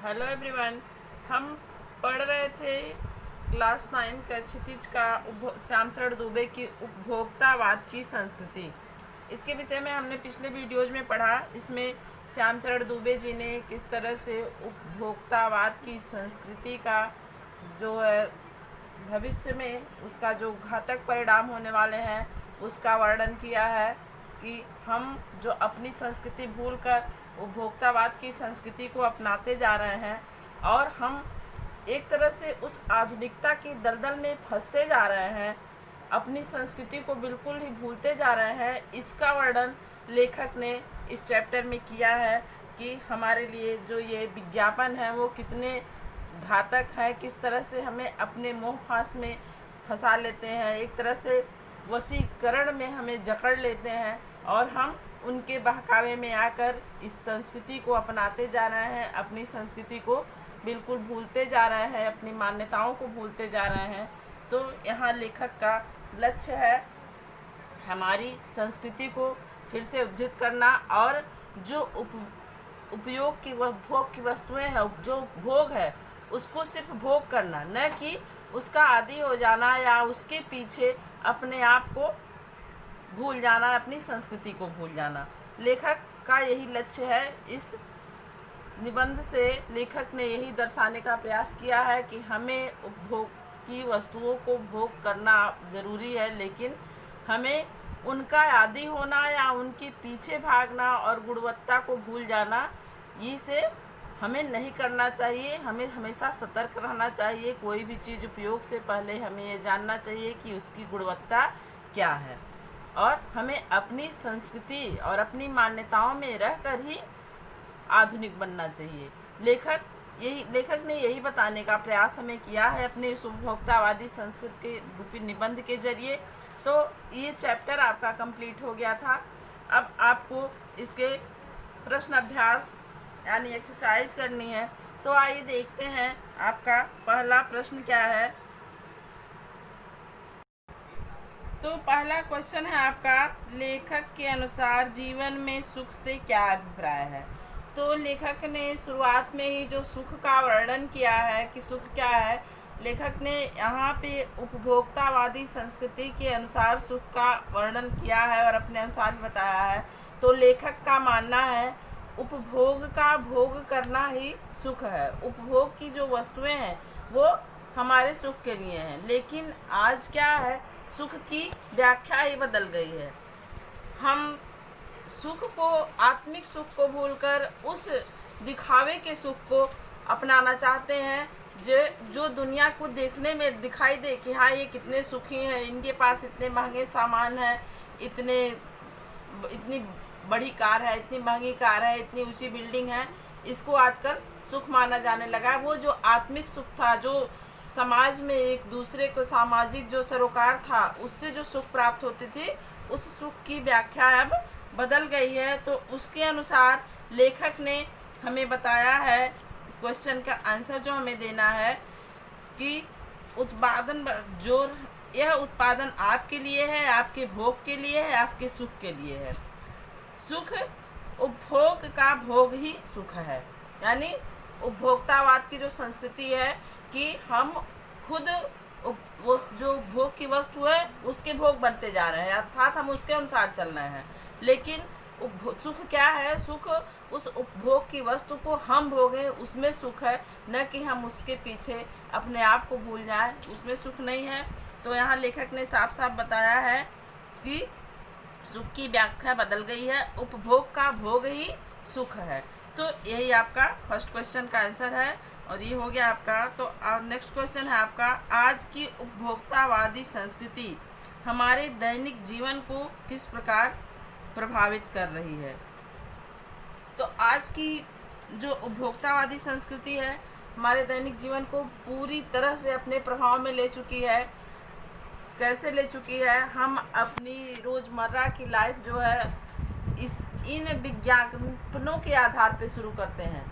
Hello everyone. हम पढ़ रहे थे क्लास 9 का क्षितिज का श्यामचरण दुबे की उपभोक्तावाद की संस्कृति। इसके विषय में हमने पिछले वीडियोज में पढ़ा। इसमें श्यामचरण दुबे जी ने किस तरह से उपभोक्तावाद की संस्कृति का जो है भविष्य में उसका जो घातक परिणाम होने वाले हैं उसका वर्णन किया है कि हम जो अपनी संस्कृति भूलकर उपभोक्तावाद की संस्कृति को अपनाते जा रहे हैं और हम एक तरह से उस आधुनिकता की दलदल में फंसते जा रहे हैं, अपनी संस्कृति को बिल्कुल ही भूलते जा रहे हैं। इसका वर्णन लेखक ने इस चैप्टर में किया है कि हमारे लिए जो ये विज्ञापन है वो कितने घातक है, किस तरह से हमें अपने मोह फांस में फंसा लेते हैं, एक तरह से वशीकरण में हमें जकड़ लेते हैं और हम उनके बहकावे में आकर इस संस्कृति को अपनाते जा रहे हैं, अपनी संस्कृति को बिल्कुल भूलते जा रहे हैं, अपनी मान्यताओं को भूलते जा रहे हैं। तो यहाँ लेखक का लक्ष्य है हमारी संस्कृति को फिर से उद्धृत करना और जो उपयोग की भोग की वस्तुएं हैं, जो भोग है उसको सिर्फ भोग करना, न कि उसका आदी हो जाना या उसके पीछे अपने आप को भूल जाना, अपनी संस्कृति को भूल जाना। लेखक का यही लक्ष्य है। इस निबंध से लेखक ने यही दर्शाने का प्रयास किया है कि हमें उपभोग की वस्तुओं को भोग करना ज़रूरी है, लेकिन हमें उनका आदी होना या उनके पीछे भागना और गुणवत्ता को भूल जाना, इसे हमें नहीं करना चाहिए। हमें हमेशा सतर्क रहना चाहिए। कोई भी चीज़ उपयोग से पहले हमें ये जानना चाहिए कि उसकी गुणवत्ता क्या है और हमें अपनी संस्कृति और अपनी मान्यताओं में रहकर ही आधुनिक बनना चाहिए। लेखक ने यही बताने का प्रयास हमें किया है अपने इस उपभोक्तावादी संस्कृति के रूपी निबंध के जरिए। तो ये चैप्टर आपका कंप्लीट हो गया था। अब आपको इसके प्रश्न अभ्यास यानी एक्सरसाइज करनी है। तो आइए देखते हैं आपका पहला प्रश्न क्या है। तो पहला क्वेश्चन है आपका, लेखक के अनुसार जीवन में सुख से क्या अभिप्राय है। तो लेखक ने शुरुआत में ही जो सुख का वर्णन किया है कि सुख क्या है, लेखक ने यहाँ पे उपभोक्तावादी संस्कृति के अनुसार सुख का वर्णन किया है और अपने अनुसार बताया है। तो लेखक का मानना है उपभोग का भोग करना ही सुख है। उपभोग की जो वस्तुएं हैं वो हमारे सुख के लिए हैं, लेकिन आज क्या है, सुख की व्याख्या ही बदल गई है। हम सुख को, आत्मिक सुख को भूलकर उस दिखावे के सुख को अपनाना चाहते हैं जो दुनिया को देखने में दिखाई दे कि हाँ ये कितने सुखी हैं, इनके पास इतने महंगे सामान हैं, इतनी बड़ी कार है, इतनी महंगी कार है, इतनी ऊंची बिल्डिंग है। इसको आजकल सुख माना जाने लगा है। वो जो आत्मिक सुख था, जो समाज में एक दूसरे को सामाजिक जो सरोकार था, उससे जो सुख प्राप्त होती थी, उस सुख की व्याख्या अब बदल गई है। तो उसके अनुसार लेखक ने हमें बताया है, क्वेश्चन का आंसर जो हमें देना है कि उत्पादन जो यह उत्पादन आपके लिए है, आपके भोग के लिए है, आपके सुख के लिए है। सुख उपभोग का भोग ही सुख है। यानी उपभोक्तावाद की जो संस्कृति है कि हम खुद वो जो भोग की वस्तु है उसके भोग बनते जा रहे हैं, अर्थात हम उसके अनुसार चल रहे हैं। लेकिन सुख क्या है, सुख उस उपभोग की वस्तु को हम भोगें, उसमें सुख है, न कि हम उसके पीछे अपने आप को भूल जाएं, उसमें सुख नहीं है। तो यहाँ लेखक ने साफ साफ बताया है कि सुख की व्याख्या बदल गई है, उपभोग का भोग ही सुख है। तो यही आपका फर्स्ट क्वेश्चन का आंसर है और ये हो गया आपका। तो नेक्स्ट क्वेश्चन है आपका, आज की उपभोक्तावादी संस्कृति हमारे दैनिक जीवन को किस प्रकार प्रभावित कर रही है। तो आज की जो उपभोक्तावादी संस्कृति है हमारे दैनिक जीवन को पूरी तरह से अपने प्रभाव में ले चुकी है। कैसे ले चुकी है, हम अपनी रोज़मर्रा की लाइफ जो है इन विज्ञापनों के आधार पे शुरू करते हैं।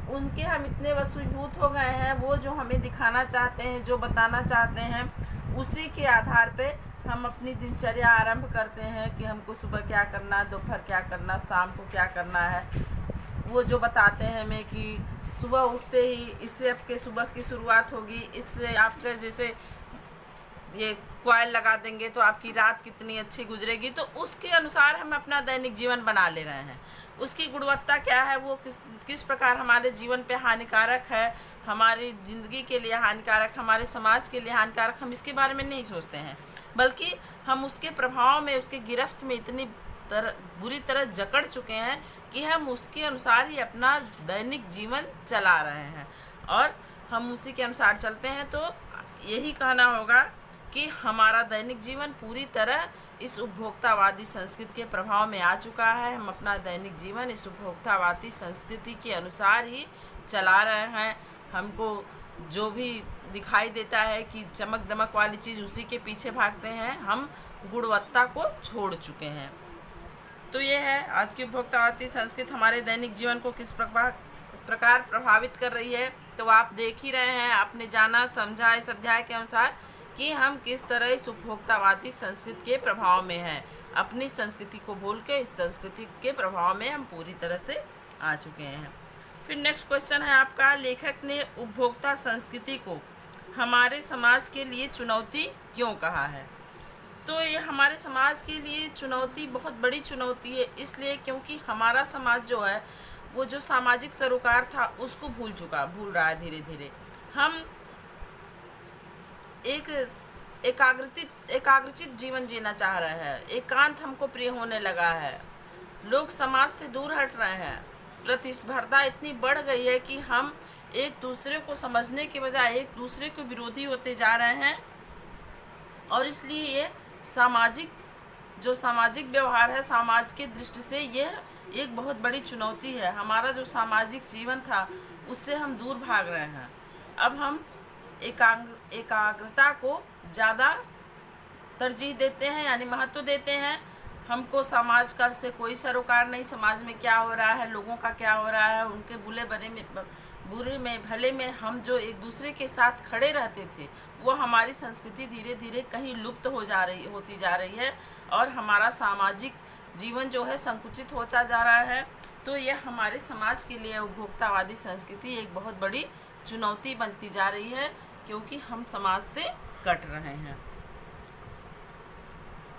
उनके हम इतने वशीभूत हो गए हैं, वो जो हमें दिखाना चाहते हैं, जो बताना चाहते हैं, उसी के आधार पे हम अपनी दिनचर्या आरंभ करते हैं कि हमको सुबह क्या करना है, दोपहर क्या करना, शाम को क्या करना है। वो जो बताते हैं हमें कि सुबह उठते ही इससे आपके सुबह की शुरुआत होगी, इससे आपके जैसे ये क्वाइल लगा देंगे तो आपकी रात कितनी अच्छी गुजरेगी, तो उसके अनुसार हम अपना दैनिक जीवन बना ले रहे हैं। उसकी गुणवत्ता क्या है, वो किस प्रकार हमारे जीवन पे हानिकारक है, हमारी ज़िंदगी के लिए हानिकारक, हमारे समाज के लिए हानिकारक, हम इसके बारे में नहीं सोचते हैं, बल्कि हम उसके प्रभाव में, उसके गिरफ्त में इतनी बुरी तरह जकड़ चुके हैं कि हम उसके अनुसार ही अपना दैनिक जीवन चला रहे हैं और हम उसी के अनुसार चलते हैं। तो यही कहना होगा कि हमारा दैनिक जीवन पूरी तरह इस उपभोक्तावादी संस्कृति के प्रभाव में आ चुका है। हम अपना दैनिक जीवन इस उपभोक्तावादी संस्कृति के अनुसार ही चला रहे हैं। हमको जो भी दिखाई देता है कि चमक दमक वाली चीज़, उसी के पीछे भागते हैं, हम गुणवत्ता को छोड़ चुके हैं। तो ये है आज की उपभोक्तावादी संस्कृति हमारे दैनिक जीवन को किस प्रकार प्रभावित कर रही है। तो आप देख ही रहे हैं, आपने जाना समझा इस अध्याय के अनुसार कि हम किस तरह इस उपभोक्तावादी संस्कृति के प्रभाव में हैं। अपनी संस्कृति को भूल के इस संस्कृति के प्रभाव में हम पूरी तरह से आ चुके हैं। फिर नेक्स्ट क्वेश्चन है आपका, लेखक ने उपभोक्ता संस्कृति को हमारे समाज के लिए चुनौती क्यों कहा है। तो ये हमारे समाज के लिए चुनौती, बहुत बड़ी चुनौती है, इसलिए क्योंकि हमारा समाज जो है वो जो सामाजिक सरोकार था उसको भूल रहा है धीरे धीरे। हम एक एकाग्रचित जीवन जीना चाह रहे हैं, एकांत हमको प्रिय होने लगा है, लोग समाज से दूर हट रहे हैं, प्रतिस्पर्धा इतनी बढ़ गई है कि हम एक दूसरे को समझने के बजाय एक दूसरे के विरोधी होते जा रहे हैं। और इसलिए ये सामाजिक व्यवहार है, समाज के दृष्टि से यह एक बहुत बड़ी चुनौती है। हमारा जो सामाजिक जीवन था उससे हम दूर भाग रहे हैं। अब हम एकाग्रता को ज़्यादा तरजीह देते हैं, यानी महत्व देते हैं। हमको समाज का से कोई सरोकार नहीं, समाज में क्या हो रहा है, लोगों का क्या हो रहा है, उनके बुरे में भले में हम जो एक दूसरे के साथ खड़े रहते थे, वो हमारी संस्कृति धीरे धीरे कहीं लुप्त होती जा रही है और हमारा सामाजिक जीवन जो है संकुचित होता जा रहा है। तो यह हमारे समाज के लिए उपभोक्तावादी संस्कृति एक बहुत बड़ी चुनौती बनती जा रही है, क्योंकि हम समाज से कट रहे हैं।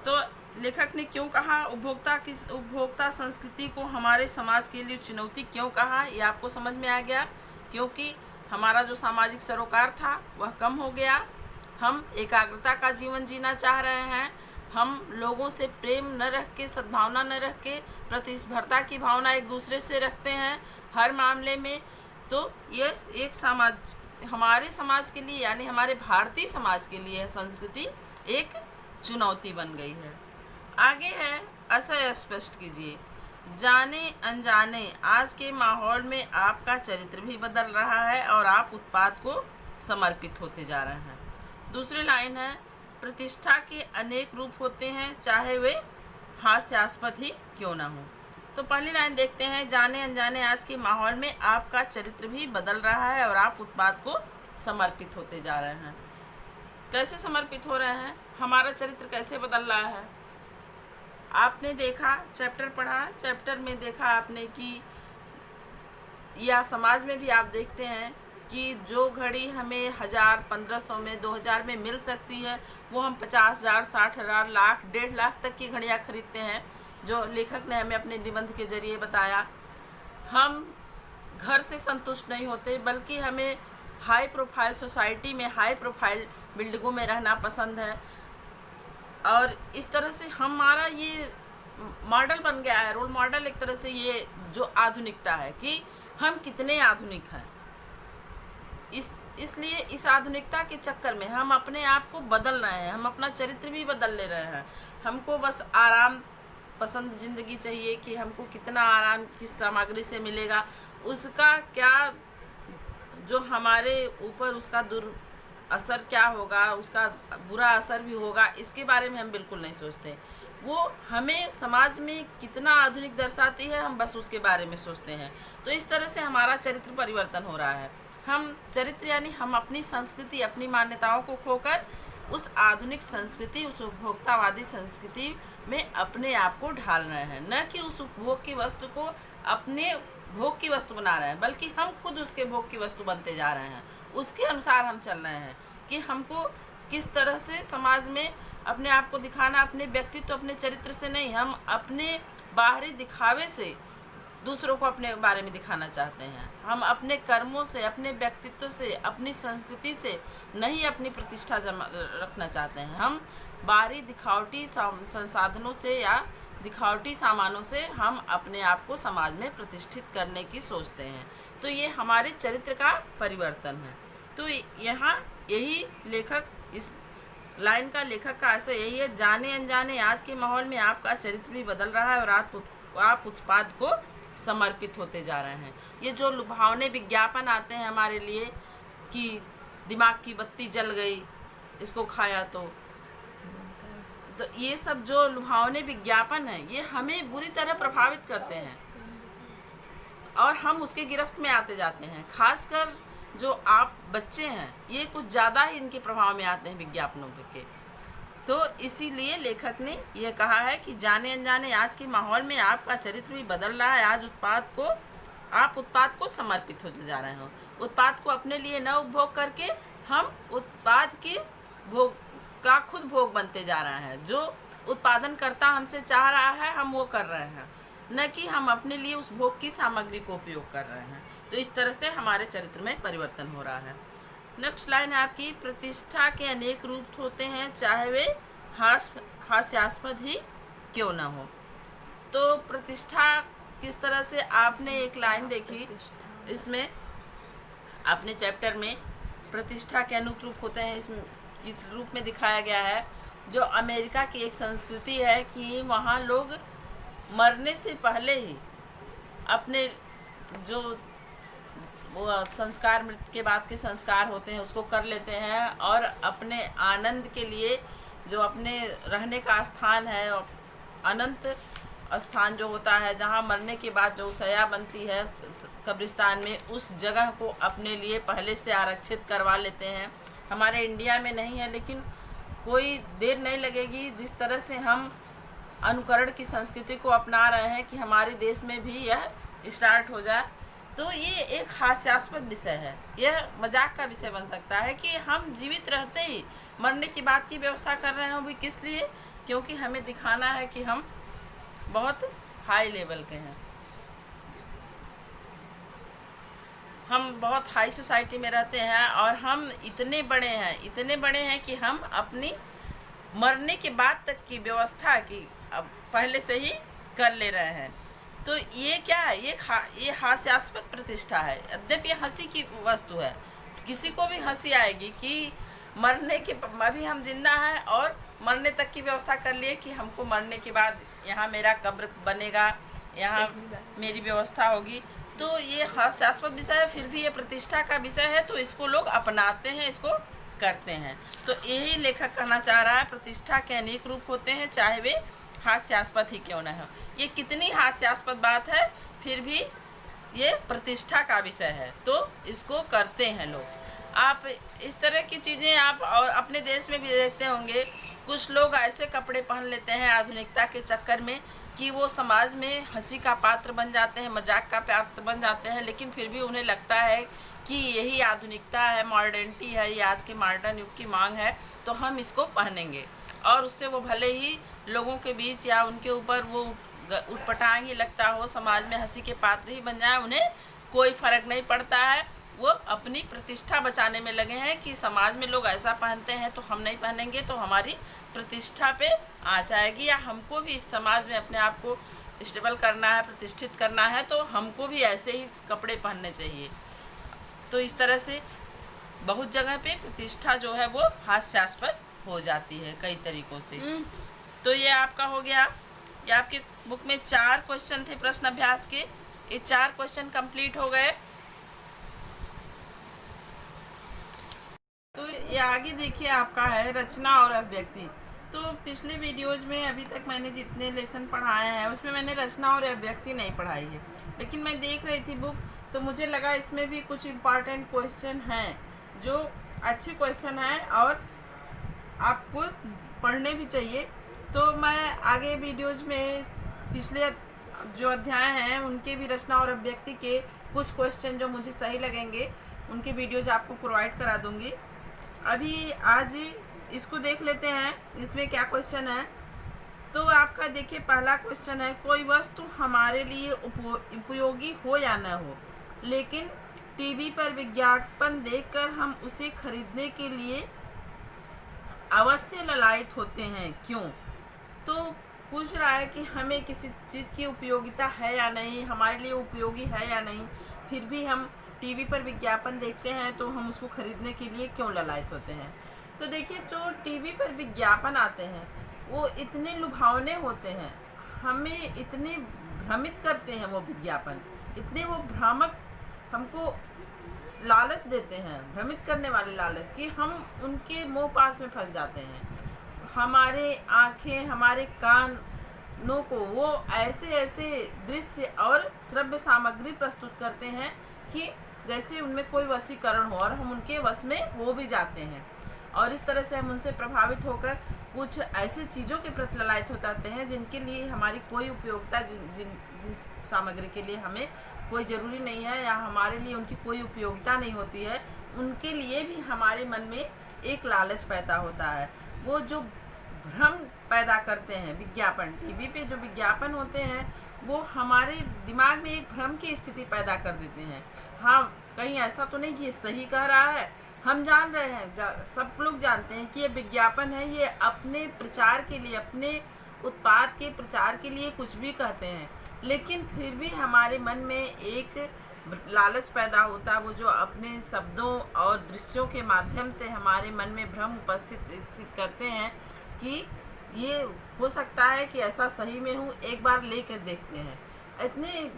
तो लेखक ने क्यों कहा उपभोक्ता संस्कृति को हमारे समाज के लिए चुनौती क्यों कहा, ये आपको समझ में आ गया। क्योंकि हमारा जो सामाजिक सरोकार था वह कम हो गया, हम एकाग्रता का जीवन जीना चाह रहे हैं, हम लोगों से प्रेम न रख के, सद्भावना न रख के प्रतिस्पर्धा की भावना एक दूसरे से रखते हैं हर मामले में। तो ये एक हमारे समाज के लिए, यानी हमारे भारतीय समाज के लिए संस्कृति एक चुनौती बन गई है। आगे है, असह स्पष्ट कीजिए। जाने अनजाने आज के माहौल में आपका चरित्र भी बदल रहा है और आप उत्पाद को समर्पित होते जा रहे हैं। दूसरी लाइन है, प्रतिष्ठा के अनेक रूप होते हैं, चाहे वे हास्यास्पद ही क्यों ना हो। तो पहली लाइन देखते हैं, जाने अनजाने आज के माहौल में आपका चरित्र भी बदल रहा है और आप उत्पाद को समर्पित होते जा रहे हैं। कैसे समर्पित हो रहे हैं, हमारा चरित्र कैसे बदल रहा है। आपने देखा, चैप्टर पढ़ा, चैप्टर में देखा आपने कि या समाज में भी आप देखते हैं कि जो घड़ी हमें 1000, 1500 में, 2000 में मिल सकती है, वो हम 50,000, 60,000, लाख, 1.5 लाख तक की घड़ियाँ खरीदते हैं, जो लेखक ने हमें अपने निबंध के जरिए बताया। हम घर से संतुष्ट नहीं होते, बल्कि हमें हाई प्रोफाइल सोसाइटी में, हाई प्रोफाइल बिल्डिंगों में रहना पसंद है। और इस तरह से हमारा ये मॉडल बन गया है, रोल मॉडल एक तरह से, ये जो आधुनिकता है कि हम कितने आधुनिक हैं। इसलिए इस आधुनिकता के चक्कर में हम अपने आप को बदल रहे हैं, हम अपना चरित्र भी बदल ले रहे हैं। हमको बस आराम पसंद ज़िंदगी चाहिए कि हमको कितना आराम किस सामग्री से मिलेगा, उसका क्या, जो हमारे ऊपर उसका असर क्या होगा, उसका बुरा असर भी होगा, इसके बारे में हम बिल्कुल नहीं सोचते। वो हमें समाज में कितना आधुनिक दर्शाती है, हम बस उसके बारे में सोचते हैं। तो इस तरह से हमारा चरित्र परिवर्तन हो रहा है। हम चरित्र यानी हम अपनी संस्कृति, अपनी मान्यताओं को खोकर उस आधुनिक संस्कृति, उस उपभोक्तावादी संस्कृति में अपने आप को ढाल रहे हैं, न कि उस उपभोग की वस्तु को अपने भोग की वस्तु बना रहे हैं, बल्कि हम खुद उसके भोग की वस्तु बनते जा रहे हैं। उसके अनुसार हम चल रहे हैं कि हमको किस तरह से समाज में अपने आप को दिखाना, अपने व्यक्तित्व, अपने चरित्र से नहीं, हम अपने बाहरी दिखावे से दूसरों को अपने बारे में दिखाना चाहते हैं। हम अपने कर्मों से, अपने व्यक्तित्व से, अपनी संस्कृति से नहीं अपनी प्रतिष्ठा रखना चाहते हैं। हम बाहरी दिखावटी संसाधनों से या दिखावटी सामानों से हम अपने आप को समाज में प्रतिष्ठित करने की सोचते हैं। तो ये हमारे चरित्र का परिवर्तन है। तो यहाँ यही लेखक, इस लाइन का लेखक का आशय यही है, जाने अनजाने आज के माहौल में आपका चरित्र भी बदल रहा है और आप उत्पाद को समर्पित होते जा रहे हैं। ये जो लुभावने विज्ञापन आते हैं हमारे लिए कि दिमाग की बत्ती जल गई, इसको खाया तो ये सब जो लुभावने विज्ञापन है, ये हमें बुरी तरह प्रभावित करते हैं और हम उसके गिरफ्त में आते जाते हैं। खासकर जो आप बच्चे हैं, ये कुछ ज़्यादा ही इनके प्रभाव में आते हैं विज्ञापनों के। तो इसीलिए लेखक ने यह कहा है कि जाने अनजाने आज के माहौल में आपका चरित्र भी बदल रहा है। आज आप उत्पाद को समर्पित होते जा रहे हो। उत्पाद को अपने लिए न उपभोग करके हम उत्पाद के भोग का खुद भोग बनते जा रहे हैं। जो उत्पादन करता हमसे चाह रहा है, हम वो कर रहे हैं, न कि हम अपने लिए उस भोग की सामग्री को उपयोग कर रहे हैं। तो इस तरह से हमारे चरित्र में परिवर्तन हो रहा है। नेक्स्ट लाइन है आपकी, प्रतिष्ठा के अनेक रूप होते हैं, चाहे वे हास्यास्पद ही क्यों न हो। तो प्रतिष्ठा किस तरह से, आपने एक लाइन देखी, इसमें अपने चैप्टर में प्रतिष्ठा के अनेक रूप होते हैं, इसमें इस रूप में दिखाया गया है। जो अमेरिका की एक संस्कृति है कि वहाँ लोग मरने से पहले ही अपने जो वो संस्कार, मृत्यु के बाद के संस्कार होते हैं, उसको कर लेते हैं और अपने आनंद के लिए जो अपने रहने का स्थान है, अनंत स्थान जो होता है, जहाँ मरने के बाद जो सया बनती है कब्रिस्तान में, उस जगह को अपने लिए पहले से आरक्षित करवा लेते हैं। हमारे इंडिया में नहीं है, लेकिन कोई देर नहीं लगेगी जिस तरह से हम अनुकरण की संस्कृति को अपना रहे हैं कि हमारे देश में भी यह स्टार्ट हो जाए। तो ये एक हास्यास्पद विषय है, यह मजाक का विषय बन सकता है कि हम जीवित रहते ही मरने की बात की व्यवस्था कर रहे हैं। वो भी किस लिए? क्योंकि हमें दिखाना है कि हम बहुत हाई लेवल के हैं, हम बहुत हाई सोसाइटी में रहते हैं और हम इतने बड़े हैं कि हम अपनी मरने के बाद तक की व्यवस्था की अब पहले से ही कर ले रहे हैं। तो ये क्या है? ये हास्यास्पद प्रतिष्ठा है। यद्यपि ये हंसी की वस्तु है, किसी को भी हंसी आएगी कि मरने के अभी हम जिंदा हैं और मरने तक की व्यवस्था कर लिए कि हमको मरने के बाद यहाँ मेरा कब्र बनेगा, यहाँ मेरी व्यवस्था होगी। तो ये हास्यास्पद विषय है, फिर भी ये प्रतिष्ठा का विषय है, तो इसको लोग अपनाते हैं, इसको करते हैं। तो यही लेखक कहना चाह रहा है, प्रतिष्ठा के अनेक रूप होते हैं, चाहे वे हास्यास्पद ही क्यों न हो। ये कितनी हास्यास्पद बात है, फिर भी ये प्रतिष्ठा का विषय है, तो इसको करते हैं लोग। आप इस तरह की चीज़ें आप और अपने देश में भी देखते होंगे, कुछ लोग ऐसे कपड़े पहन लेते हैं आधुनिकता के चक्कर में कि वो समाज में हंसी का पात्र बन जाते हैं, मजाक का पात्र बन जाते हैं, लेकिन फिर भी उन्हें लगता है कि यही आधुनिकता है, मॉडर्निटी है, ये आज के मॉडर्न युग की मांग है, तो हम इसको पहनेंगे। और उससे वो भले ही लोगों के बीच या उनके ऊपर वो उटपटांग ही लगता हो, समाज में हंसी के पात्र ही बन जाए, उन्हें कोई फ़र्क नहीं पड़ता है। वो अपनी प्रतिष्ठा बचाने में लगे हैं कि समाज में लोग ऐसा पहनते हैं तो हम नहीं पहनेंगे, तो हमारी प्रतिष्ठा पे आ जाएगी, या हमको भी इस समाज में अपने आप को स्टेबल करना है, प्रतिष्ठित करना है, तो हमको भी ऐसे ही कपड़े पहनने चाहिए। तो इस तरह से बहुत जगह पे प्रतिष्ठा जो है वो हास्यास्पद हो जाती है कई तरीक़ों से। तो ये आपका हो गया, ये आपके बुक में 4 क्वेश्चन थे प्रश्न अभ्यास के, ये 4 क्वेश्चन कंप्लीट हो गए। तो ये आगे देखिए आपका है रचना और अभिव्यक्ति। तो पिछले वीडियोज में अभी तक मैंने जितने लेसन पढ़ाए हैं उसमें मैंने रचना और अभिव्यक्ति नहीं पढ़ाई है, लेकिन मैं देख रही थी बुक तो मुझे लगा इसमें भी कुछ इम्पॉर्टेंट क्वेश्चन हैं जो अच्छे क्वेश्चन हैं और आपको पढ़ने भी चाहिए। तो मैं आगे वीडियोज में पिछले जो अध्याय हैं उनके भी रचना और अभिव्यक्ति के कुछ क्वेश्चन जो मुझे सही लगेंगे उनके वीडियोज आपको प्रोवाइड करा दूंगी। अभी आज इसको देख लेते हैं, इसमें क्या क्वेश्चन है। तो आपका देखिए पहला क्वेश्चन है, कोई वस्तु हमारे लिए उपयोगी हो या न हो, लेकिन टीवी पर विज्ञापन देखकर हम उसे खरीदने के लिए अवश्य ललायत होते हैं, क्यों? तो पूछ रहा है कि हमें किसी चीज़ की उपयोगिता है या नहीं, हमारे लिए उपयोगी है या नहीं, फिर भी हम टीवी पर विज्ञापन देखते हैं तो हम उसको खरीदने के लिए क्यों ललायत होते हैं। तो देखिए जो टीवी पर विज्ञापन आते हैं वो इतने लुभावने होते हैं, हमें इतने भ्रमित करते हैं वो विज्ञापन, इतने वो भ्रामक हमको लालच देते हैं, भ्रमित करने वाले लालच, कि हम उनके मोह पास में फंस जाते हैं। हमारे आँखें, हमारे कानों को वो ऐसे ऐसे दृश्य और श्रव्य सामग्री प्रस्तुत करते हैं कि जैसे उनमें कोई वशीकरण हो, और हम उनके वश में हो भी जाते हैं, और इस तरह से हम उनसे प्रभावित होकर कुछ ऐसी चीज़ों के प्रति ललायत हो जाते हैं जिनके लिए हमारी कोई उपयोगिता, जिस सामग्री के लिए हमें कोई ज़रूरी नहीं है या हमारे लिए उनकी कोई उपयोगिता नहीं होती है, उनके लिए भी हमारे मन में एक लालच पैदा होता है। वो जो भ्रम पैदा करते हैं विज्ञापन, टीवी पे जो विज्ञापन होते हैं वो हमारे दिमाग में एक भ्रम की स्थिति पैदा कर देते हैं। हाँ, कहीं ऐसा तो नहीं कि ये सही कह रहा है, हम जान रहे हैं, सब लोग जानते हैं कि ये विज्ञापन है, ये अपने प्रचार के लिए, अपने उत्पाद के प्रचार के लिए कुछ भी कहते हैं, लेकिन फिर भी हमारे मन में एक लालच पैदा होता है। वो जो अपने शब्दों और दृश्यों के माध्यम से हमारे मन में भ्रम स्थित करते हैं कि ये हो सकता है कि ऐसा सही में हूँ, एक बार लेकर देखते हैं। इतने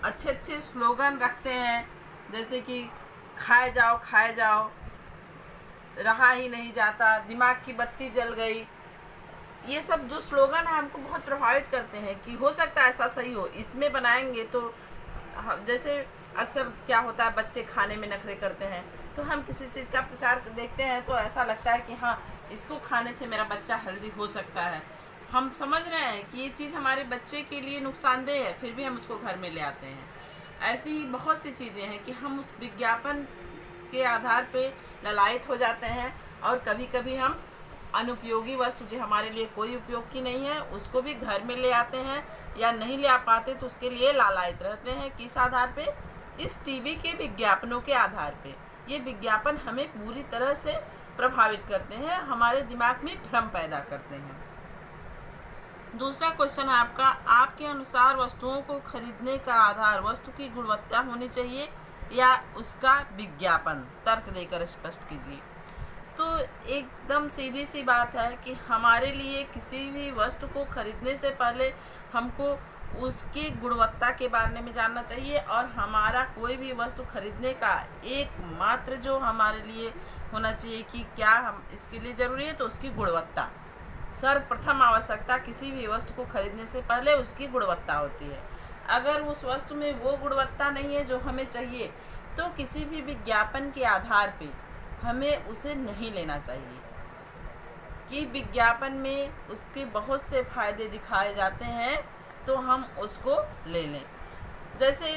अच्छे अच्छे स्लोगन रखते हैं, जैसे कि खाए जाओ, रहा ही नहीं जाता, दिमाग की बत्ती जल गई। ये सब जो स्लोगन है हमको बहुत प्रभावित करते हैं कि हो सकता है ऐसा सही हो, इसमें बनाएंगे तो जैसे अक्सर क्या होता है, बच्चे खाने में नखरे करते हैं, तो हम किसी चीज़ का प्रचार देखते हैं तो ऐसा लगता है कि हाँ, इसको खाने से मेरा बच्चा हेल्दी हो सकता है। हम समझ रहे हैं कि ये चीज़ हमारे बच्चे के लिए नुकसानदेह है, फिर भी हम उसको घर में ले आते हैं। ऐसी ही बहुत सी चीज़ें हैं कि हम उस विज्ञापन के आधार पे ललायत हो जाते हैं, और कभी कभी हम अनुपयोगी वस्तु जो हमारे लिए कोई उपयोग की नहीं है उसको भी घर में ले आते हैं, या नहीं ले आ पाते तो उसके लिए लालायित रहते हैं। किस आधार पे? इस टीवी के विज्ञापनों के आधार पे। ये विज्ञापन हमें पूरी तरह से प्रभावित करते हैं, हमारे दिमाग में भ्रम पैदा करते हैं। दूसरा क्वेश्चन है आपका, आपके अनुसार वस्तुओं को खरीदने का आधार वस्तु की गुणवत्ता होनी चाहिए या उसका विज्ञापन? तर्क देकर स्पष्ट कीजिए। तो एकदम सीधी सी बात है कि हमारे लिए किसी भी वस्तु को खरीदने से पहले हमको उसकी गुणवत्ता के बारे में जानना चाहिए, और हमारा कोई भी वस्तु खरीदने का एकमात्र जो हमारे लिए होना चाहिए कि क्या हम इसके लिए ज़रूरी है, तो उसकी गुणवत्ता। सर्वप्रथम आवश्यकता किसी भी वस्तु को खरीदने से पहले उसकी गुणवत्ता होती है। अगर उस वस्तु में वो गुणवत्ता नहीं है जो हमें चाहिए, तो किसी भी विज्ञापन के आधार पे हमें उसे नहीं लेना चाहिए, कि विज्ञापन में उसके बहुत से फायदे दिखाए जाते हैं तो हम उसको ले लें। जैसे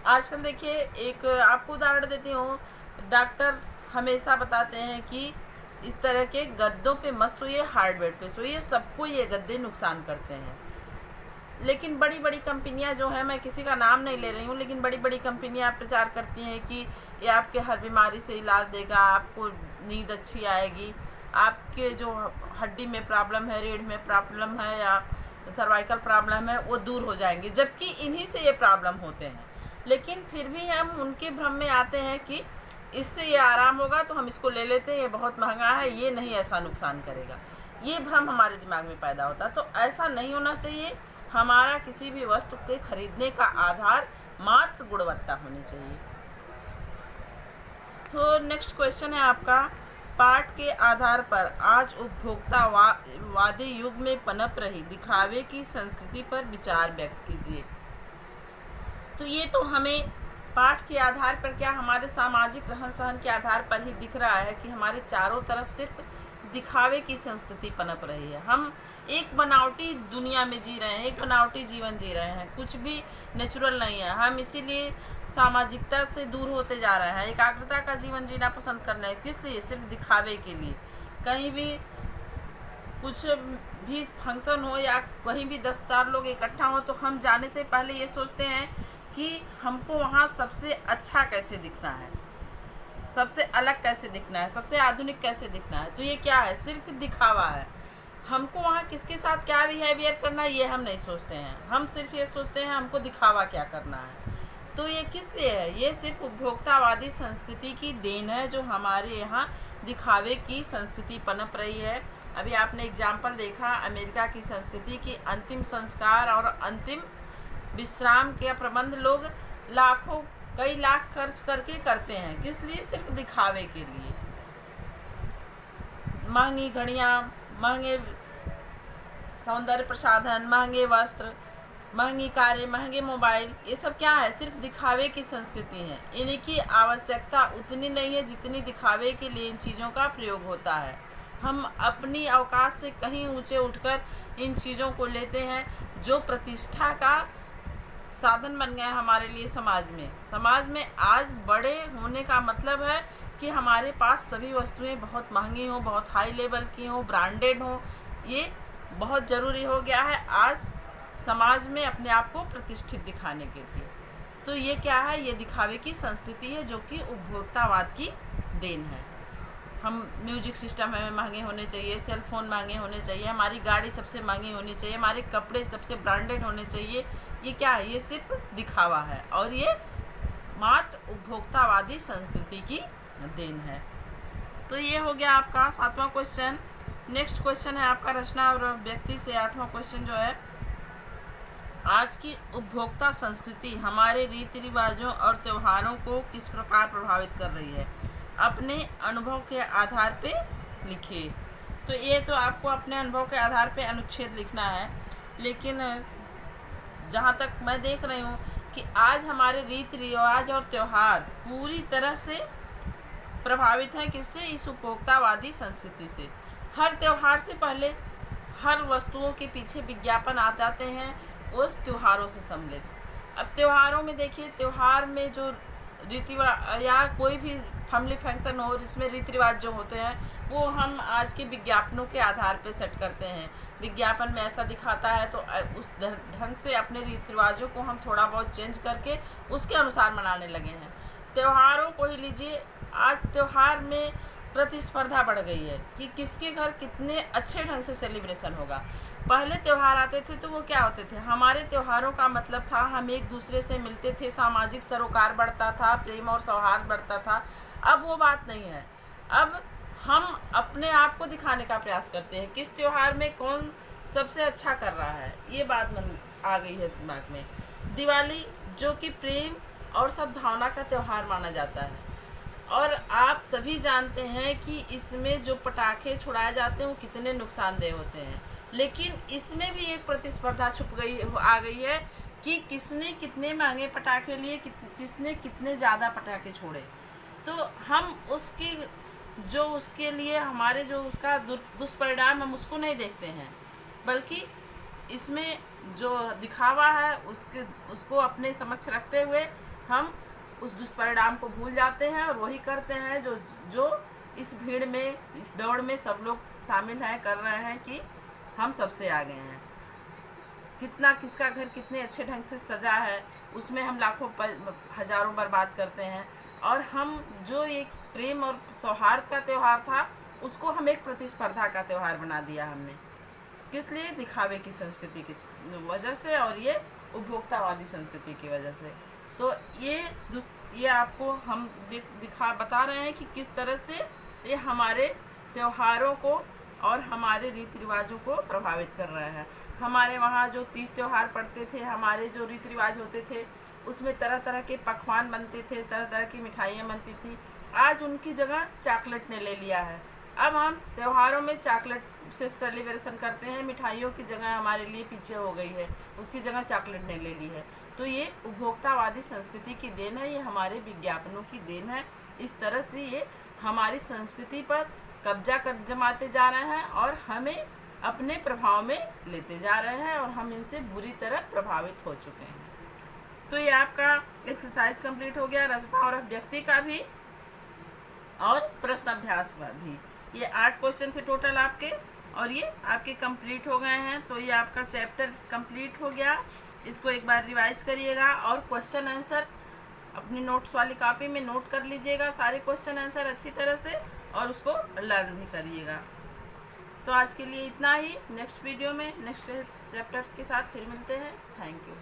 आजकल देखिए, एक आपको उदाहरण देती हूँ, डॉक्टर हमेशा बताते हैं कि इस तरह के गद्दों पे मत सोइए, हार्ड बेड पे सोइए, सबको ये गद्दे नुकसान करते हैं। लेकिन बड़ी बड़ी कंपनियां जो हैं, मैं किसी का नाम नहीं ले रही हूँ, लेकिन बड़ी बड़ी कंपनियां प्रचार करती हैं कि ये आपके हर बीमारी से इलाज देगा, आपको नींद अच्छी आएगी, आपके जो हड्डी में प्रॉब्लम है, रीढ़ में प्रॉब्लम है या सर्वाइकल प्रॉब्लम है, वो दूर हो जाएंगे, जबकि इन्हीं से ये प्रॉब्लम होते हैं। लेकिन फिर भी हम उनके भ्रम में आते हैं कि इससे ये आराम होगा तो हम इसको ले लेते हैं, ये बहुत महंगा है, ये नहीं ऐसा नुकसान करेगा। ये भ्रम हमारे दिमाग में पैदा होता है। तो ऐसा नहीं होना चाहिए। हमारा किसी भी वस्तु के खरीदने का आधार मात्र गुणवत्ता होनी चाहिए। तो नेक्स्ट क्वेश्चन है आपका, पाठ के आधार पर आज उपभोक्ता वादी युग में पनप रही दिखावे की संस्कृति पर विचार व्यक्त कीजिए। तो ये तो हमें पाठ के आधार पर क्या, हमारे सामाजिक रहन सहन के आधार पर ही दिख रहा है कि हमारे चारों तरफ सिर्फ दिखावे की संस्कृति पनप रही है। हम एक बनावटी दुनिया में जी रहे हैं, एक बनावटी जीवन जी रहे हैं, कुछ भी नेचुरल नहीं है। हम इसीलिए सामाजिकता से दूर होते जा रहे हैं, एकाग्रता का जीवन जीना पसंद कर रहे हैं। किस लिए? सिर्फ दिखावे के लिए। कहीं भी कुछ भी फंक्शन हो या कहीं भी 10-4 लोग इकट्ठा हो तो हम जाने से पहले ये सोचते हैं कि हमको वहाँ सबसे अच्छा कैसे दिखना है, सबसे अलग कैसे दिखना है, सबसे आधुनिक कैसे दिखना है। तो ये क्या है? सिर्फ दिखावा है। हमको वहाँ किसके साथ क्या बिहेवियर करना है ये हम नहीं सोचते हैं। हम सिर्फ ये सोचते हैं हमको दिखावा क्या करना है। तो ये किस लिए है? ये सिर्फ उपभोक्तावादी संस्कृति की देन है, जो हमारे यहाँ दिखावे की संस्कृति पनप रही है। अभी आपने एग्जाम्पल देखा अमेरिका की संस्कृति की, अंतिम संस्कार और अंतिम विश्राम के प्रबंध लोग लाखों कई लाख खर्च करके करते हैं। किस लिए? सिर्फ दिखावे के लिए। महंगी घड़ियाँ, महंगे सौंदर्य प्रसाधन, महंगे वस्त्र, महंगी कारें, महंगे मोबाइल, ये सब क्या है? सिर्फ दिखावे की संस्कृति है। इनकी आवश्यकता उतनी नहीं है जितनी दिखावे के लिए इन चीज़ों का प्रयोग होता है। हम अपनी अवकाश से कहीं ऊंचे उठकर इन चीज़ों को लेते हैं जो प्रतिष्ठा का साधन बन गए हमारे लिए समाज में। समाज में आज बड़े होने का मतलब है कि हमारे पास सभी वस्तुएं बहुत महंगी हों, बहुत हाई लेवल की हों, ब्रांडेड हों। ये बहुत ज़रूरी हो गया है आज समाज में अपने आप को प्रतिष्ठित दिखाने के लिए। तो ये क्या है? ये दिखावे की संस्कृति है जो कि उपभोक्तावाद की देन है। हम म्यूजिक सिस्टम हमें महंगे होने चाहिए, सेल फोन महंगे होने चाहिए, हमारी गाड़ी सबसे महंगी होनी चाहिए, हमारे कपड़े सबसे ब्रांडेड होने चाहिए। ये क्या है? ये सिर्फ दिखावा है और ये मात्र उपभोक्तावादी संस्कृति की देन है। तो ये हो गया आपका 7वां क्वेश्चन। नेक्स्ट क्वेश्चन है आपका रचना और व्यक्ति से 8वां क्वेश्चन जो है, आज की उपभोक्ता संस्कृति हमारे रीति रिवाजों और त्योहारों को किस प्रकार प्रभावित कर रही है? अपने अनुभव के आधार पे लिखिए। तो ये तो आपको अपने अनुभव के आधार पे अनुच्छेद लिखना है, लेकिन जहाँ तक मैं देख रही हूँ कि आज हमारे रीति रिवाज और त्यौहार पूरी तरह से प्रभावित हैं। किससे? इस उपभोक्तावादी संस्कृति से। हर त्यौहार से पहले हर वस्तुओं के पीछे विज्ञापन आ जाते हैं उस त्योहारों से सम्मिलित। अब त्योहारों में देखिए, त्यौहार में जो रीति या कोई भी फैमिली फंक्शन हो जिसमें रीति रिवाज जो होते हैं वो हम आज के विज्ञापनों के आधार पर सेट करते हैं। विज्ञापन में ऐसा दिखाता है तो उस ढंग से अपने रीति रिवाजों को हम थोड़ा बहुत चेंज करके उसके अनुसार मनाने लगे हैं। त्योहारों को ही लीजिए, आज त्यौहार में प्रतिस्पर्धा बढ़ गई है कि किसके घर कितने अच्छे ढंग से सेलिब्रेशन होगा। पहले त्यौहार आते थे तो वो क्या होते थे? हमारे त्योहारों का मतलब था हम एक दूसरे से मिलते थे, सामाजिक सरोकार बढ़ता था, प्रेम और सौहार्द बढ़ता था। अब वो बात नहीं है। अब हम अपने आप को दिखाने का प्रयास करते हैं, किस त्योहार में कौन सबसे अच्छा कर रहा है, ये बात मन आ गई है दिमाग में। दिवाली जो कि प्रेम और सद्भावना का त्यौहार माना जाता है, और आप सभी जानते हैं कि इसमें जो पटाखे छुड़ाए जाते हैं वो कितने नुकसानदेह होते हैं। लेकिन इसमें भी एक प्रतिस्पर्धा आ गई है कि किसने कितने महंगे पटाखे लिए, किसने कितने ज़्यादा पटाखे छोड़े। तो हम उसके लिए हमारे जो उसका दुष्परिणाम हम उसको नहीं देखते हैं, बल्कि इसमें जो दिखावा है उसको अपने समक्ष रखते हुए हम उस दुष्परिणाम को भूल जाते हैं और वही करते हैं जो इस भीड़ में, इस दौड़ में सब लोग शामिल हैं, कर रहे हैं कि हम सबसे आगे हैं। किसका घर कितने अच्छे ढंग से सजा है उसमें हम लाखों हजारों बर्बाद करते हैं, और हम जो एक प्रेम और सौहार्द का त्यौहार था उसको हम एक प्रतिस्पर्धा का त्यौहार बना दिया हमने। किस लिए? दिखावे की संस्कृति की वजह से और ये उपभोक्तावादी संस्कृति की वजह से। तो ये आपको हम बता रहे हैं कि किस तरह से ये हमारे त्योहारों को और हमारे रीति रिवाजों को प्रभावित कर रहा है। हमारे वहाँ जो 30 त्यौहार पड़ते थे, हमारे जो रीति रिवाज होते थे उसमें तरह तरह के पकवान बनते थे, तरह तरह की मिठाइयाँ बनती थी। आज उनकी जगह चॉकलेट ने ले लिया है। अब हम त्योहारों में चॉकलेट से सेलिब्रेशन करते हैं, मिठाइयों की जगह हमारे लिए पीछे हो गई है, उसकी जगह चॉकलेट ने ले ली है। तो ये उपभोक्तावादी संस्कृति की देन है, ये हमारे विज्ञापनों की देन है। इस तरह से ये हमारी संस्कृति पर कब्जा कर जमाते जा रहे हैं और हमें अपने प्रभाव में लेते जा रहे हैं और हम इनसे बुरी तरह प्रभावित हो चुके हैं। तो ये आपका एक्सरसाइज कंप्लीट हो गया, रचना और अभिव्यक्ति का भी और प्रश्न अभ्यास का भी। ये 8 क्वेश्चन थे टोटल आपके, और ये आपके कंप्लीट हो गए हैं। तो ये आपका चैप्टर कंप्लीट हो गया। इसको एक बार रिवाइज करिएगा और क्वेश्चन आंसर अपनी नोट्स वाली कॉपी में नोट कर लीजिएगा, सारे क्वेश्चन आंसर अच्छी तरह से, और उसको लर्न भी करिएगा। तो आज के लिए इतना ही। नेक्स्ट वीडियो में नेक्स्ट चैप्टर्स के साथ फिर मिलते हैं। Thank you.